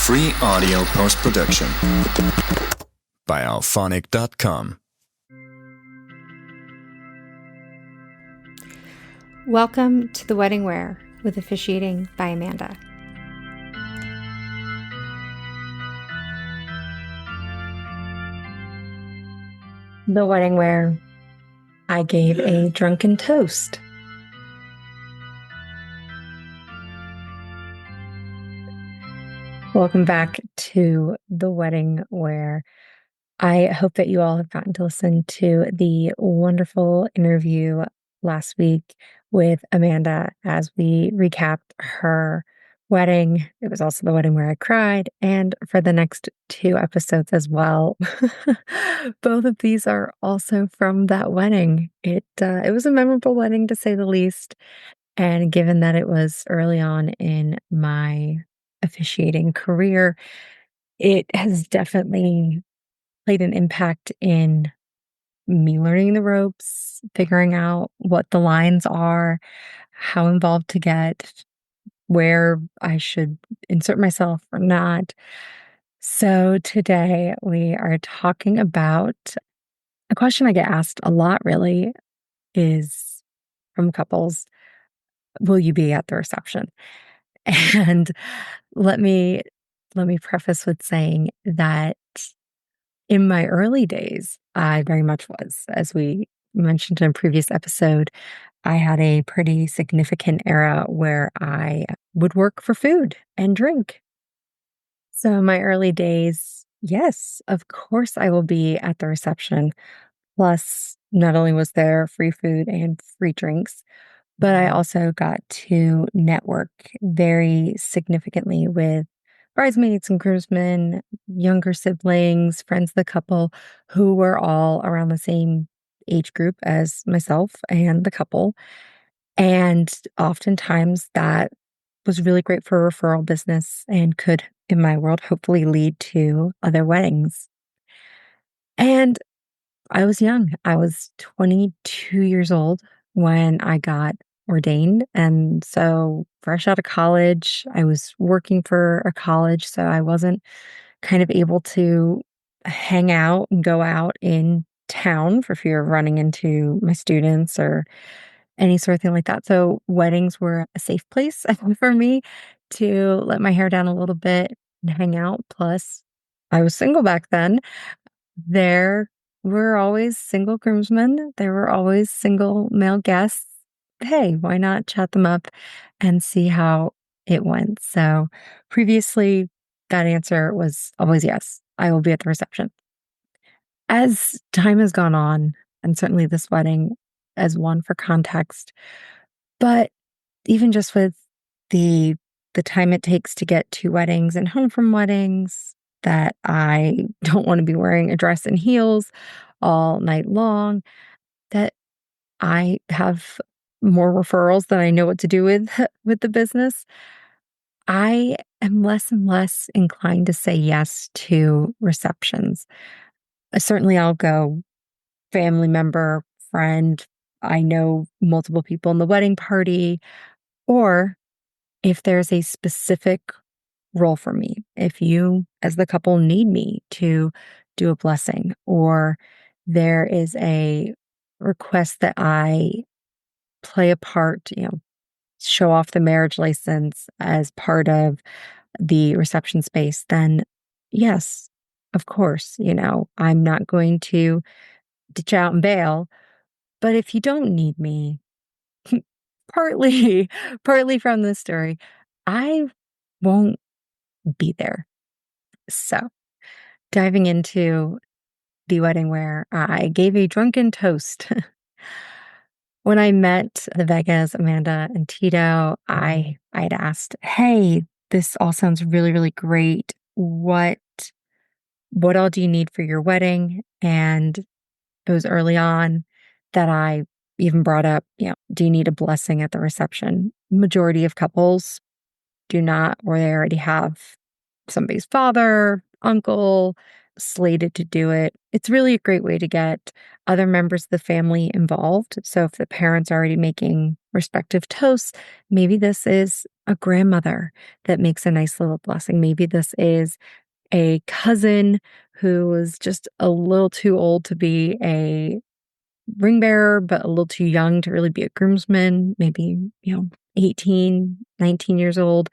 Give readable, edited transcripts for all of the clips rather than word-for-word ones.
Free audio post-production by alphonic.com. Welcome to The Wedding Wear with Officiating by Amanda. The wedding wear, I gave a drunken toast. Welcome back to The Wedding Wear. I hope that you all have gotten to listen to the wonderful interview last week with Amanda as we recapped her wedding. It was also the wedding where I cried, and for the next 2 episodes as well. Both of these are also from that wedding. It was a memorable wedding, to say the least, and given that it was early on in my officiating career, it has definitely played an impact in me learning the ropes, figuring out what the lines are, how involved to get, where I should insert myself or not. So today we are talking about a question I get asked a lot, really, is from couples: will you be at the reception? And let me preface with saying that in my early days, I very much was. As we mentioned in a previous episode, I had a pretty significant era where I would work for food and drink. So in my early days, yes, of course I will be at the reception. Plus, not only was there free food and free drinks, but I also got to network very significantly with bridesmaids and groomsmen, younger siblings, friends of the couple, who were all around the same age group as myself and the couple. And oftentimes that was really great for referral business and could, in my world, hopefully lead to other weddings. And I was young. I was 22 years old when I got ordained. And so, fresh out of college, I was working for a college. So I wasn't kind of able to hang out and go out in town for fear of running into my students or any sort of thing like that. So weddings were a safe place for me to let my hair down a little bit and hang out. Plus, I was single back then. There were always single groomsmen. There were always single male guests. Hey, why not chat them up and see how it went? So previously, that answer was always yes, I will be at the reception. As time has gone on, and certainly this wedding as one for context, but even just with the time it takes to get to weddings and home from weddings, that I don't want to be wearing a dress and heels all night long, that I have more referrals than I know what to do with with the business. I am less and less inclined to say yes to receptions. Certainly I'll go family member, friend, I know multiple people in the wedding party, or if there's a specific role for me, if you as the couple need me to do a blessing, or there is a request that I play a part, show off the marriage license as part of the reception space, then yes, of course, I'm not going to ditch out and bail. But if you don't need me, partly partly from this story, I won't be there. So, diving into the wedding where I gave a drunken toast. When I met the Vegas, Amanda and Tito, I'd asked, "Hey, this all sounds really, really great. What all do you need for your wedding?" And it was early on that I even brought up, do you need a blessing at the reception? Majority of couples do not, or they already have somebody's father, uncle slated to do it. It's really a great way to get other members of the family involved. So if the parents are already making respective toasts, maybe this is a grandmother that makes a nice little blessing. Maybe this is a cousin who was just a little too old to be a ring bearer, but a little too young to really be a groomsman, maybe, 18, 19 years old.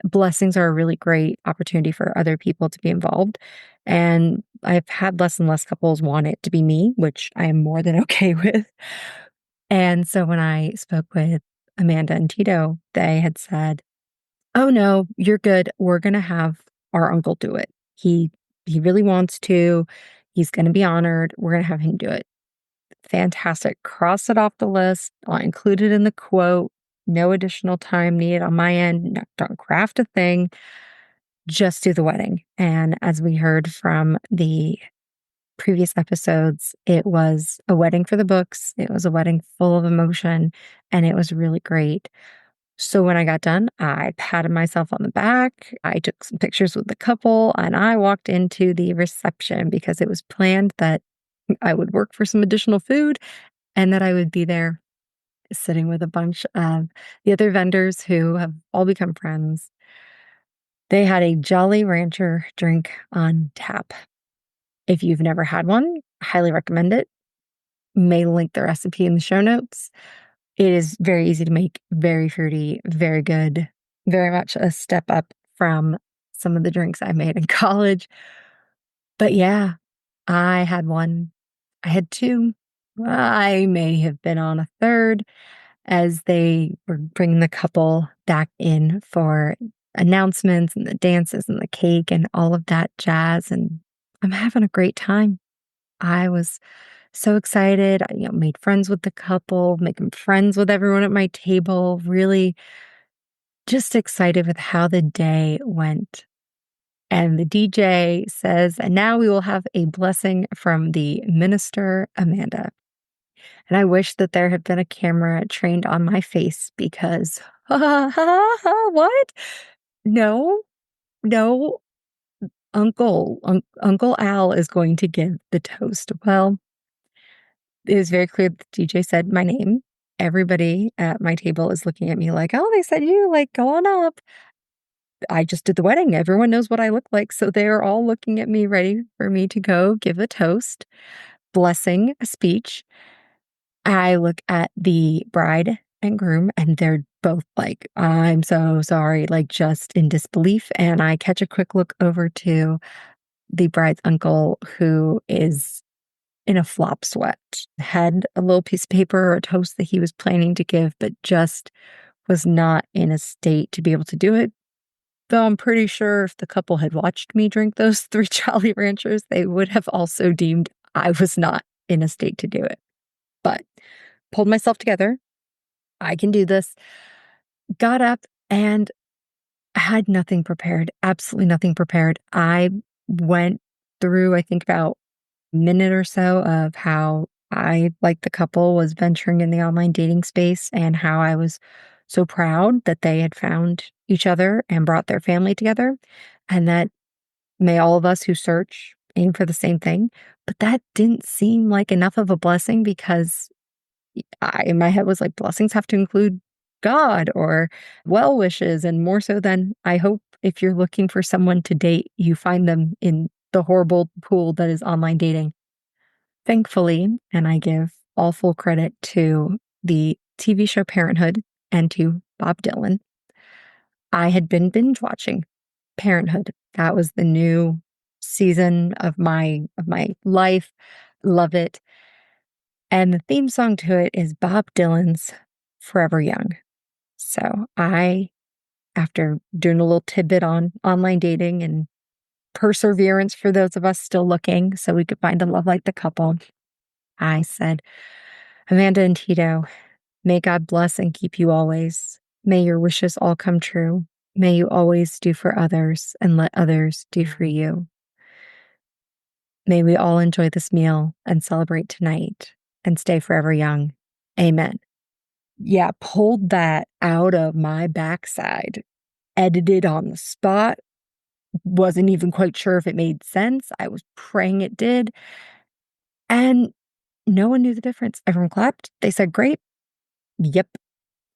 Blessings are a really great opportunity for other people to be involved. And I've had less and less couples want it to be me, which I am more than okay with. And so when I spoke with Amanda and Tito, they had said, "Oh no, you're good. We're going to have our uncle do it. He really wants to. He's going to be honored. We're going to have him do it." Fantastic. Cross it off the list. I'll include it in the quote. No additional time needed on my end. Don't craft a thing. Just do the wedding. And as we heard from the previous episodes, it was a wedding for the books. It was a wedding full of emotion, and it was really great. So when I got done, I patted myself on the back. I took some pictures with the couple, and I walked into the reception because it was planned that I would work for some additional food and that I would be there sitting with a bunch of the other vendors who have all become friends. They had a Jolly Rancher drink on tap. If you've never had one, highly recommend it. May link the recipe in the show notes. It is very easy to make, very fruity, very good, very much a step up from some of the drinks I made in college. But yeah, I had one. I had two. I may have been on a third as they were bringing the couple back in for announcements and the dances and the cake and all of that jazz. And I'm having a great time. I was so excited. I, made friends with the couple, making friends with everyone at my table, really just excited with how the day went. And the DJ says, "And now we will have a blessing from the minister, Amanda." And I wish that there had been a camera trained on my face because, what? No, no, Uncle Al is going to give the toast. Well, it was very clear that the DJ said my name. Everybody at my table is looking at me like, "Oh, they said you, like, go on up." I just did the wedding. Everyone knows what I look like. So they're all looking at me, ready for me to go give a toast, blessing a speech. I look at the bride and groom, and they're both like, "I'm so sorry," like just in disbelief. And I catch a quick look over to the bride's uncle, who is in a flop sweat, had a little piece of paper or a toast that he was planning to give, but just was not in a state to be able to do it. Though I'm pretty sure if the couple had watched me drink those 3 Jolly Ranchers, they would have also deemed I was not in a state to do it. But pulled myself together. I can do this. Got up and had nothing prepared, absolutely nothing prepared. I went through, I think, about a minute or so of how I, like the couple, was venturing in the online dating space and how I was so proud that they had found each other and brought their family together, and that may all of us who search aim for the same thing. But that didn't seem like enough of a blessing because I, in my head, was like, blessings have to include God or well wishes. And more so than, I hope if you're looking for someone to date, you find them in the horrible pool that is online dating. Thankfully, and I give all full credit to the TV show Parenthood and to Bob Dylan, I had been binge watching Parenthood. That was the new season of my life. Love it. And the theme song to it is Bob Dylan's Forever Young. So I, after doing a little tidbit on online dating and perseverance for those of us still looking so we could find a love like the couple, I said, "Amanda and Tito, may God bless and keep you always. May your wishes all come true. May you always do for others and let others do for you. May we all enjoy this meal and celebrate tonight and stay forever young. Amen." Yeah, pulled that out of my backside, edited on the spot. Wasn't even quite sure if it made sense. I was praying it did. And no one knew the difference. Everyone clapped. They said, "Great." Yep.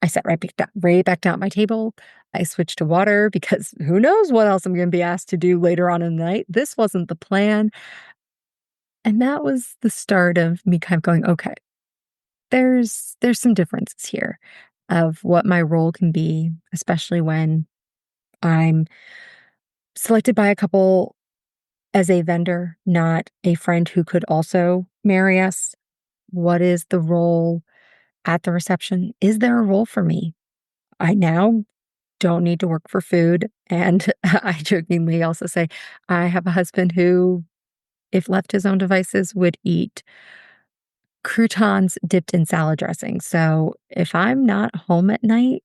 I sat right back down at my table. I switched to water because who knows what else I'm going to be asked to do later on in the night. This wasn't the plan. And that was the start of me kind of going, okay, there's some differences here of what my role can be, especially when I'm selected by a couple as a vendor, not a friend who could also marry us. What is the role at the reception? Is there a role for me? I now don't need to work for food. And I jokingly also say, I have a husband who, if left his own devices, would eat croutons dipped in salad dressing. So if I'm not home at night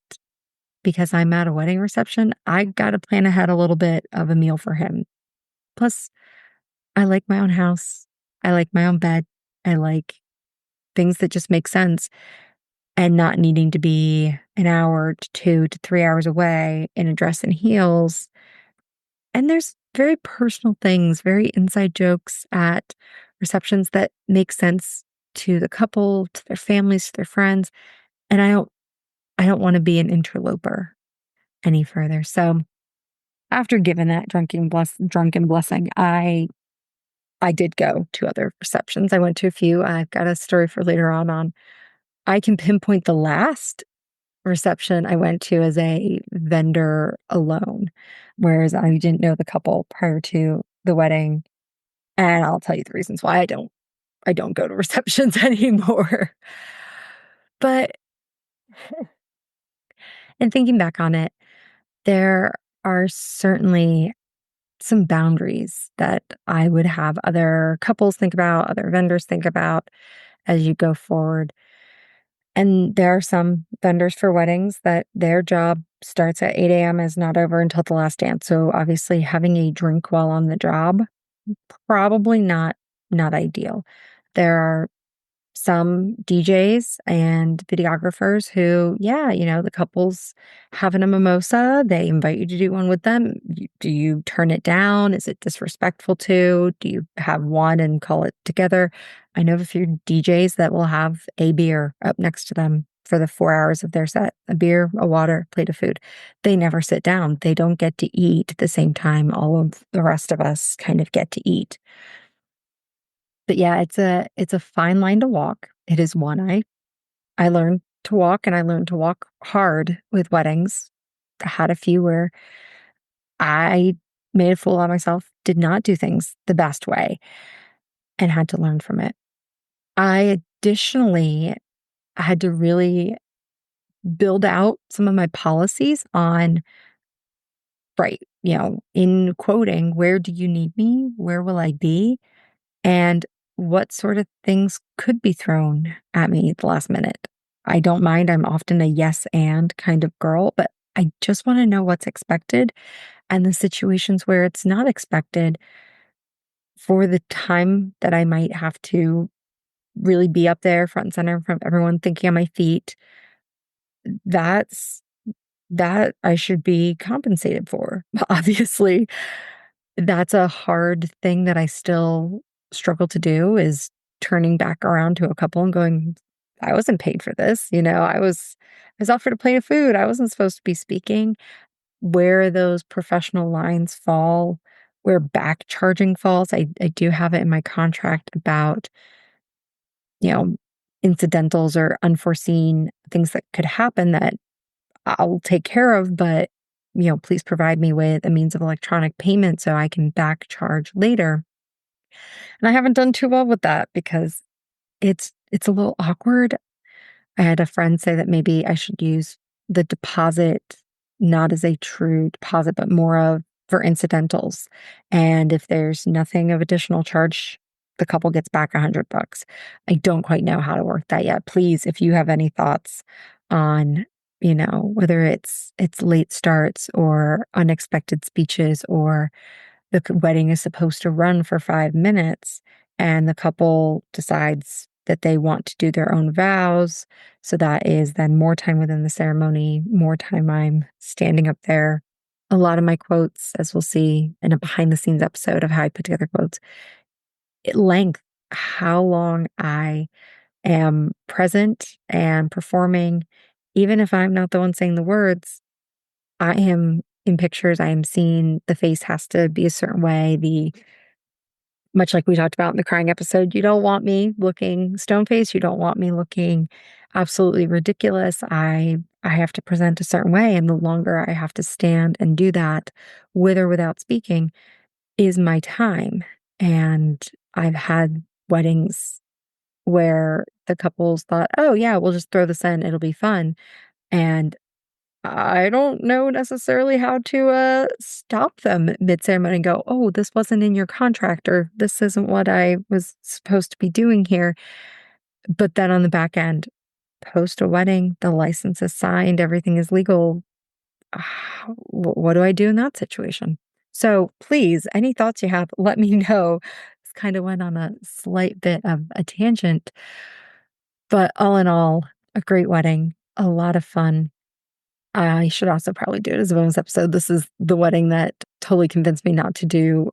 because I'm at a wedding reception, I got to plan ahead a little bit of a meal for him. Plus, I like my own house. I like my own bed. I like things that just make sense and not needing to be an hour to 2 to 3 hours away in a dress and heels. And there's very personal things, very inside jokes at receptions that make sense to the couple, to their families, to their friends. And I don't want to be an interloper any further. So after giving that drunken blessing, I did go to other receptions. I went to a few. I've got a story for later on. I can pinpoint the last reception I went to as a vendor alone, whereas I didn't know the couple prior to the wedding. And I'll tell you the reasons why I don't go to receptions anymore. But in thinking back on it, there are certainly some boundaries that I would have other couples think about, other vendors think about as you go forward. And there are some vendors for weddings that their job starts at 8 a.m. is not over until the last dance. So obviously having a drink while on the job, probably not ideal. There are some DJs and videographers who, yeah, the couple's having a mimosa. They invite you to do one with them. Do you turn it down? Is it disrespectful to? Do you have one and call it together? I know of a few DJs that will have a beer up next to them for the 4 hours of their set, a beer, a water, plate of food. They never sit down. They don't get to eat at the same time all of the rest of us kind of get to eat. But yeah, it's a fine line to walk. It is one I learned to walk, and I learned to walk hard with weddings. I had a few where I made a fool out of myself, did not do things the best way, and had to learn from it. I additionally had to really build out some of my policies on, right, in quoting, where do you need me? Where will I be? And what sort of things could be thrown at me at the last minute. I don't mind. I'm often a yes and kind of girl, but I just want to know what's expected and the situations where it's not expected for the time that I might have to really be up there front and center in front of everyone thinking on my feet. That's that I should be compensated for. Obviously, that's a hard thing that I still struggle to do is turning back around to a couple and going, I wasn't paid for this. I was offered a plate of food. I wasn't supposed to be speaking. Where those professional lines fall, where back charging falls, I do have it in my contract about, you know, incidentals or unforeseen things that could happen that I'll take care of, but please provide me with a means of electronic payment so I can back charge later. And I haven't done too well with that because it's a little awkward. I had a friend say that maybe I should use the deposit not as a true deposit, but more of for incidentals. And if there's nothing of additional charge, the couple gets back $100. I don't quite know how to work that yet. Please, if you have any thoughts on, whether it's late starts or unexpected speeches or the wedding is supposed to run for 5 minutes and the couple decides that they want to do their own vows. So that is then more time within the ceremony, more time I'm standing up there. A lot of my quotes, as we'll see in a behind the scenes episode of how I put together quotes, at length, how long I am present and performing even if I'm not the one saying the words, I am in pictures, I am seen, the face has to be a certain way. Much like we talked about in the crying episode, you don't want me looking stone faced. You don't want me looking absolutely ridiculous. I have to present a certain way. And the longer I have to stand and do that with or without speaking is my time. And I've had weddings where the couples thought, oh, yeah, we'll just throw this in. It'll be fun. And I don't know necessarily how to stop them mid-ceremony and go, oh, this wasn't in your contract, or this isn't what I was supposed to be doing here. But then on the back end, post a wedding, the license is signed, everything is legal. What do I do in that situation? So please, any thoughts you have, let me know. This kind of went on a slight bit of a tangent, but all in all, a great wedding, a lot of fun. I should also probably do it as a bonus episode. This is the wedding that totally convinced me not to do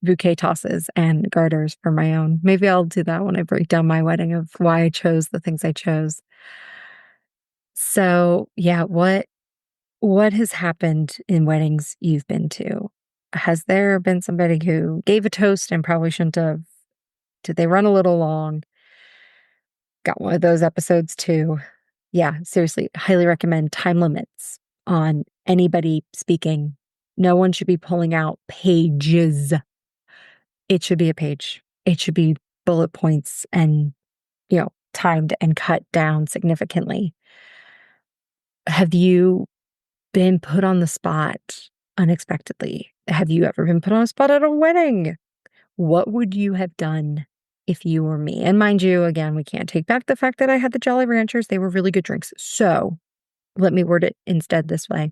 bouquet tosses and garters for my own. Maybe I'll do that when I break down my wedding of why I chose the things I chose. So, yeah, what has happened in weddings you've been to? Has there been somebody who gave a toast and probably shouldn't have? Did they run a little long? Got one of those episodes too. Yeah, seriously, highly recommend time limits on anybody speaking. No one should be pulling out pages. It should be a page. It should be bullet points and, timed and cut down significantly. Have you been put on the spot unexpectedly? Have you ever been put on a spot at a wedding? What would you have done if you were me? And mind you, again, we can't take back the fact that I had the Jolly Ranchers. They were really good drinks. So let me word it instead this way.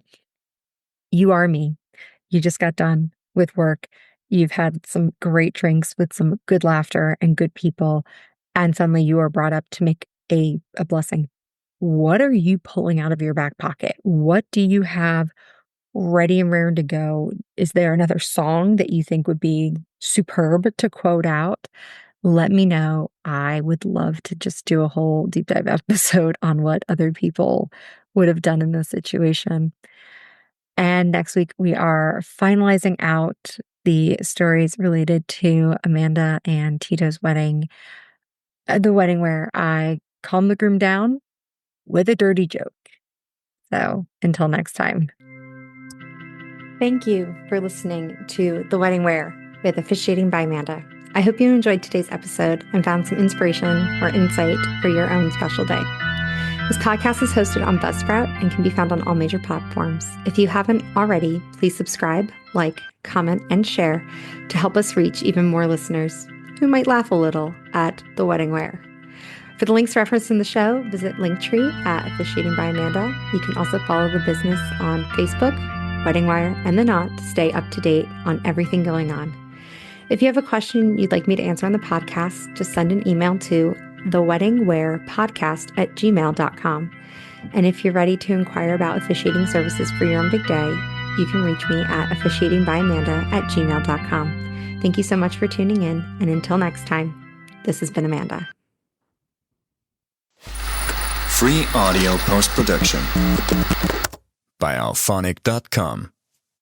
You are me. You just got done with work. You've had some great drinks with some good laughter and good people. And suddenly you are brought up to make a blessing. What are you pulling out of your back pocket? What do you have ready and raring to go? Is there another song that you think would be superb to quote out? Let me know. I would love to just do a whole deep dive episode on what other people would have done in this situation. And next week, we are finalizing out the stories related to Amanda and Tito's wedding, the wedding where I calmed the groom down with a dirty joke. So until next time. Thank you for listening to The Wedding Wear with Officiating by Amanda. I hope you enjoyed today's episode and found some inspiration or insight for your own special day. This podcast is hosted on Buzzsprout and can be found on all major platforms. If you haven't already, please subscribe, like, comment, and share to help us reach even more listeners who might laugh a little at The Wedding Wear. For the links referenced in the show, visit Linktree at Officiating by Amanda. You can also follow the business on Facebook, Wedding Wire, and The Knot to stay up to date on everything going on. If you have a question you'd like me to answer on the podcast, just send an email to theweddingwearpodcast@gmail.com. And if you're ready to inquire about officiating services for your own big day, you can reach me at officiatingbyamanda@gmail.com. Thank you so much for tuning in, and until next time, this has been Amanda. Free audio post-production by alphonic.com.